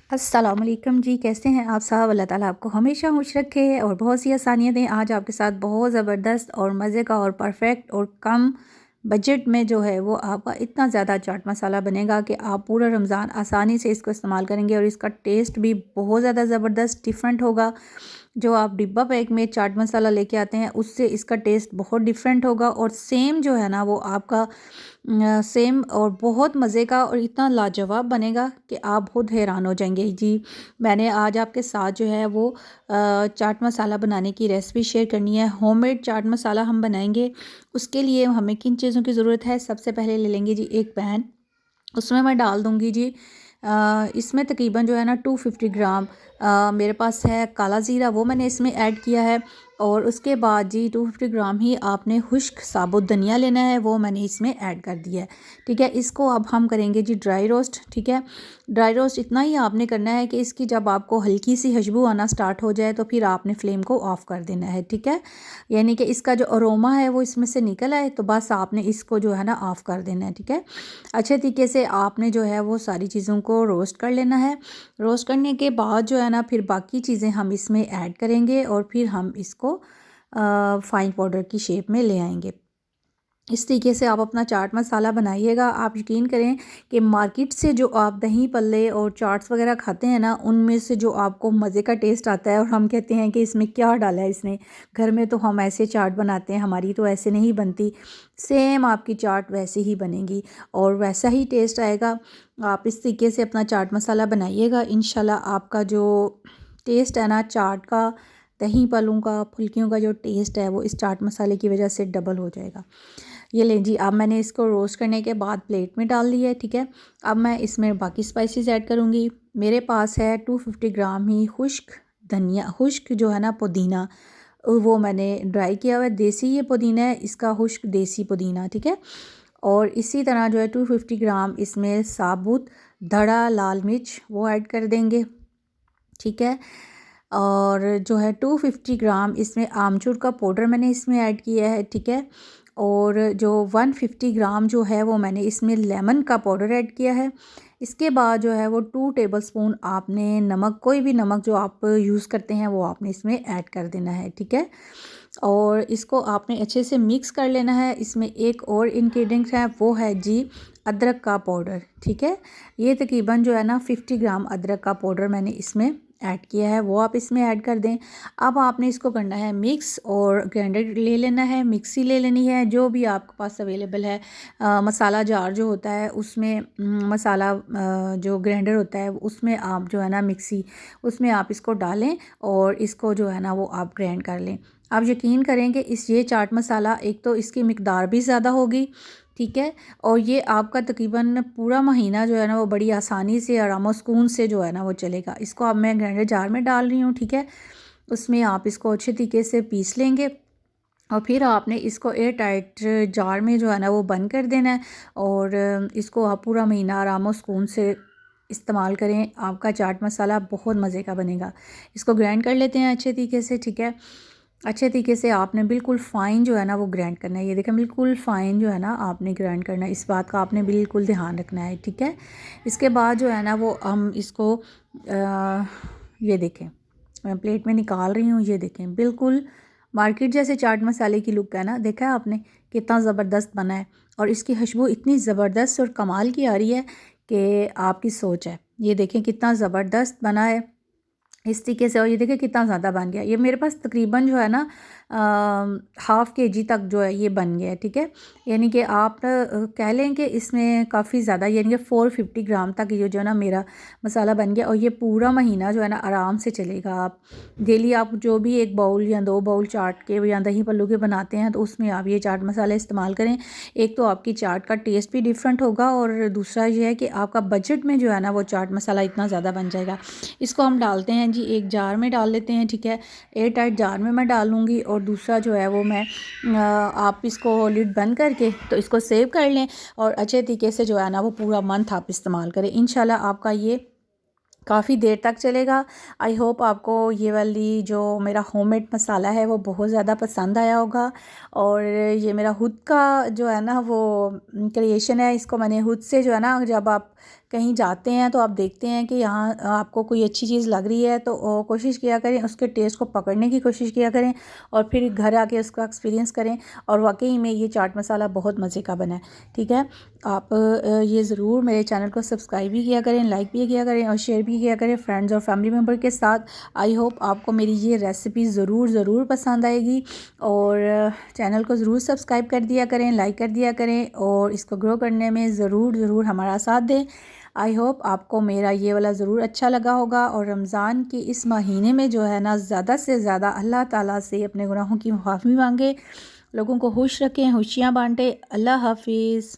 अस्सलाम वालेकुम जी, कैसे हैं आप साहब? अल्लाह ताला आपको हमेशा खुश रखे और बहुत सी आसानियाँ दें। आज आपके साथ बहुत ज़बरदस्त और मज़े का और परफेक्ट और कम बजट में जो है वो आपका इतना ज़्यादा चाट मसाला बनेगा कि आप पूरा रमज़ान आसानी से इसको इस्तेमाल करेंगे और इसका टेस्ट भी बहुत ज़्यादा ज़बरदस्त डिफरेंट होगा। जो आप डिब्बा पैक में चाट मसाला लेके आते हैं उससे इसका टेस्ट बहुत डिफरेंट होगा और सेम जो है ना वो आपका सेम और बहुत मज़े का और इतना लाजवाब बनेगा कि आप खुद हैरान हो जाएंगे जी। मैंने आज आपके साथ जो है वो चाट मसाला बनाने की रेसिपी शेयर करनी है। होममेड चाट मसाला हम बनाएंगे। उसके लिए हमें किन चीज़ों की ज़रूरत है? सबसे पहले ले लेंगे जी एक पैन। उसमें मैं डाल दूँगी जी इसमें तकरीबन जो है ना 250 ग्राम मेरे पास है काला ज़ीरा, वो मैंने इसमें ऐड किया है। और उसके बाद जी 250 ग्राम ही आपने खुश्क साबुत धनिया लेना है, वो मैंने इसमें ऐड कर दिया है। ठीक है, इसको अब हम करेंगे जी ड्राई रोस्ट। ठीक है, ड्राई रोस्ट इतना ही आपने करना है कि इसकी जब आपको हल्की सी खुशबू आना स्टार्ट हो जाए तो फिर आपने फ्लेम को ऑफ़ कर देना है। ठीक है, यानी कि इसका जो अरोमा है वो इसमें से निकल आए तो बस आपने इसको जो है ना ऑफ़ कर देना है। ठीक है, अच्छे तरीके से आपने जो है वो सारी चीज़ों को रोस्ट कर लेना है। रोस्ट करने के बाद जो है ना फिर बाकी चीज़ें हम इसमें ऐड करेंगे और फिर हम इसको फ़ाइन पाउडर की शेप में ले आएंगे। इस तरीके से आप अपना चाट मसाला बनाइएगा। आप यकीन करें कि मार्केट से जो आप दही पल्ले और चाट्स वगैरह खाते हैं ना, उनमें से जो आपको मज़े का टेस्ट आता है और हम कहते हैं कि इसमें क्या डाला है इसने, घर में तो हम ऐसे चाट बनाते हैं, हमारी तो ऐसे नहीं बनती। सेम आपकी चाट वैसे ही बनेगी और वैसा ही टेस्ट आएगा। आप इस तरीके से अपना चाट मसाला बनाइएगा, इंशाल्लाह आपका जो टेस्ट है ना चाट का, दही पल्लों का, फुल्कियों का जो टेस्ट है वो इस चाट मसाले की वजह से डबल हो जाएगा। ये लें जी, अब मैंने इसको रोस्ट करने के बाद प्लेट में डाल दिया है। ठीक है, अब मैं इसमें बाकी स्पाइसेस ऐड करूँगी। मेरे पास है 250 ग्राम ही खुश्क धनिया, खुश्क जो है ना पुदीना, वो मैंने ड्राई किया हुआ है। देसी ये पुदीना है, इसका खुश्क देसी पुदीना। ठीक है, और इसी तरह जो है 250 ग्राम इसमें साबुत धड़ा लाल मिर्च वो ऐड कर देंगे। ठीक है, और जो है 250 ग्राम इसमें आमचूर का पाउडर मैंने इसमें ऐड किया है। ठीक है, और जो 150 ग्राम जो है वो मैंने इसमें लेमन का पाउडर ऐड किया है। इसके बाद जो है वो 2 टेबलस्पून आपने नमक, कोई भी नमक जो आप यूज़ करते हैं वो आपने इसमें ऐड कर देना है। ठीक है, और इसको आपने अच्छे से मिक्स कर लेना है। इसमें एक और इंग्रेडिएंट है, वो है जी अदरक का पाउडर। ठीक है, ये तकरीबन जो है ना 50 ग्राम अदरक का पाउडर मैंने इसमें ऐड किया है, वो आप इसमें ऐड कर दें। अब आपने इसको करना है मिक्स और ग्राइंडर ले लेना है, मिक्सी ले लेनी है, जो भी आपके पास अवेलेबल है। मसाला जार जो होता है उसमें मसाला जो ग्राइंडर होता है उसमें आप जो है ना मिक्सी, उसमें आप इसको डालें और इसको जो है ना वो आप ग्राइंड कर लें। आप यकीन करें कि ये चाट मसाला, एक तो इसकी मिकदार भी ज़्यादा होगी। ठीक है, और ये आपका तकरीबन पूरा महीना जो है ना वो बड़ी आसानी से, आराम और सुकून से जो है ना वो चलेगा। इसको अब मैं ग्राइंडर जार में डाल रही हूँ। ठीक है, उसमें आप इसको अच्छे तरीके से पीस लेंगे और फिर आपने इसको एयर टाइट जार में जो है ना वो बंद कर देना है और इसको आप पूरा महीना आराम और सुकून से इस्तेमाल करें। आपका चाट मसाला बहुत मज़े का बनेगा। इसको ग्राइंड कर लेते हैं अच्छे तरीके से। ठीक है, अच्छे तरीके से आपने बिल्कुल फ़ाइन जो है ना वो ग्राइंड करना है। ये देखें, बिल्कुल फ़ाइन जो है ना आपने ग्राइंड करना है, इस बात का आपने बिल्कुल ध्यान रखना है। ठीक है, इसके बाद जो है ना वो हम इसको ये देखें, मैं प्लेट में निकाल रही हूँ। ये देखें, बिल्कुल मार्केट जैसे चाट मसाले की लुक है ना, देखा है आपने कितना ज़बरदस्त बना है और इसकी खुशबू इतनी ज़बरदस्त और कमाल की आ रही है कि आपकी सोच है। ये देखें कितना ज़बरदस्त बना है इस तरीके से, और ये देखिए कितना ज़्यादा बन गया। ये मेरे पास तकरीबन जो है ना हाफ़ केजी तक जो है ये बन गया है। ठीक है, यानी कि आप कह लें कि इसमें काफ़ी ज़्यादा, यानी कि 450 ग्राम तक ये जो है ना मेरा मसाला बन गया और ये पूरा महीना जो है ना आराम से चलेगा। आप डेली आप जो भी 1 बाउल या 2 बाउल चाट के या दही पल्लू के बनाते हैं तो उसमें आप ये चाट मसाला इस्तेमाल करें। एक तो आपकी चाट का टेस्ट भी डिफरेंट होगा और दूसरा ये है कि आपका बजट में जो है ना वो चाट मसाला इतना ज़्यादा बन जाएगा। इसको हम डालते हैं जी एक जार में डाल लेते हैं। ठीक है, एयर टाइट जार में मैं डालूँगी और दूसरा जो है वो मैं आप इसको लिड बंद करके तो इसको सेव कर लें और अच्छे तरीके से जो है ना वो पूरा मंथ आप इस्तेमाल करें। इंशाल्लाह आपका ये काफ़ी देर तक चलेगा। आई होप आपको ये वाली जो मेरा होममेड मसाला है वो बहुत ज़्यादा पसंद आया होगा और ये मेरा खुद का जो है ना वो क्रिएशन है। इसको मैंने खुद से जो है ना, जब आप कहीं जाते हैं तो आप देखते हैं कि यहाँ आपको कोई अच्छी चीज़ लग रही है तो कोशिश किया करें, उसके टेस्ट को पकड़ने की कोशिश किया करें और फिर घर आके उसका एक्सपीरियंस करें। और वाकई में ये चाट मसाला बहुत मज़े का बना है। ठीक है, आप ये ज़रूर मेरे चैनल को सब्सक्राइब भी किया करें, लाइक भी किया करें और शेयर भी किया करें फ्रेंड्स और फैमिली मेम्बर के साथ। आई होप आपको मेरी ये रेसिपी ज़रूर पसंद आएगी और चैनल को ज़रूर सब्सक्राइब कर दिया करें, लाइक कर दिया करें और इसको ग्रो करने में ज़रूर हमारा साथ दें। आई होप आपको मेरा ये वाला ज़रूर अच्छा लगा होगा। और रमज़ान के इस महीने में जो है ना, ज़्यादा से ज़्यादा अल्लाह ताला से अपने गुनाहों की माफ़ी मांगे, लोगों को खुश रखें, खुशियाँ बांटें। अल्लाह हाफिज़।